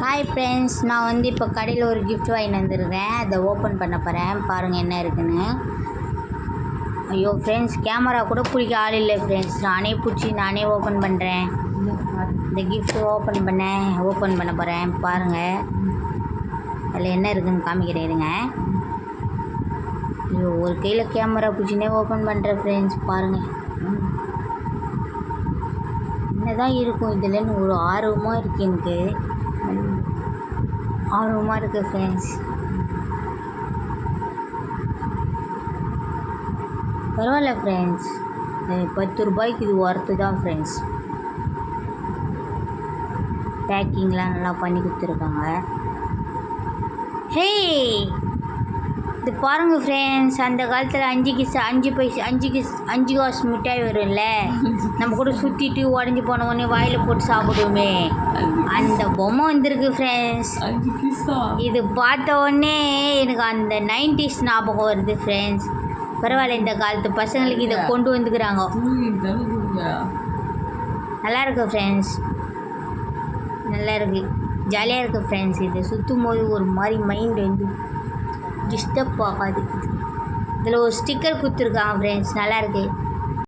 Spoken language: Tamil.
ஹாய் ஃப்ரெண்ட்ஸ், நான் வந்து இப்போ கடையில் ஒரு கிஃப்ட் வாங்கிட்டு வந்துருக்கேன். அதை ஓப்பன் பண்ண போகிறேன். பாருங்கள் என்ன இருக்குன்னு. ஐயோ ஃப்ரெண்ட்ஸ், கேமரா கூட பிடிக்க ஆள் இல்லை ஃப்ரெண்ட்ஸ். நானே பிடிச்சி நானே ஓப்பன் பண்ணுறேன். இந்த கிஃப்ட் ஓப்பன் பண்ண போகிறேன். பாருங்கள் அதில் என்ன இருக்குதுன்னு காமிக்கிறேன் இருங்க. ஐயோ, ஒரு கையில் கேமரா பிடிச்சினே ஓப்பன் பண்ணுறேன் ஃப்ரெண்ட்ஸ். பாருங்கள் என்னதான் இருக்கும் இதில்னு ஒரு ஆர்வமாக இருக்குது. எனக்கு ஆர்வமாக இருக்குது ஃப்ரெண்ட்ஸ். பரவாயில்ல ஃப்ரெண்ட்ஸ், 10 ரூபாய்க்கு இது ஒர்த்து தான் ஃப்ரெண்ட்ஸ். பேக்கிங்லாம் நல்லா பண்ணி கொடுத்துருக்காங்க. ஹே, இது பாருங்கள் ஃப்ரெண்ட்ஸ், அந்த காலத்தில் 5 காசு மிட்டாய் வரும்ல, நம்ம கூட சுற்றிட்டு உடஞ்சி போன உடனே வாயில் போட்டு சாப்பிடுவோமே, அந்த பொம்மை வந்திருக்கு ஃப்ரெண்ட்ஸ். இது பார்த்த உடனே எனக்கு அந்த 90s ஞாபகம் வருது ஃப்ரெண்ட்ஸ். பரவாயில்ல, இந்த காலத்து பசங்களுக்கு இதை கொண்டு வந்துக்கிறாங்க. நல்லா இருக்கு ஃப்ரெண்ட்ஸ், நல்லா இருக்குது, ஜாலியாக இருக்குது ஃப்ரெண்ட்ஸ். இதை சுற்றும் போது ஒரு மாதிரி மைண்ட் வந்து டிஸ்டர்ப் ஆகாது. இதில் ஒரு ஸ்டிக்கர் கொடுத்துருக்காங்க ஃப்ரெண்ட்ஸ், நல்லாயிருக்கு.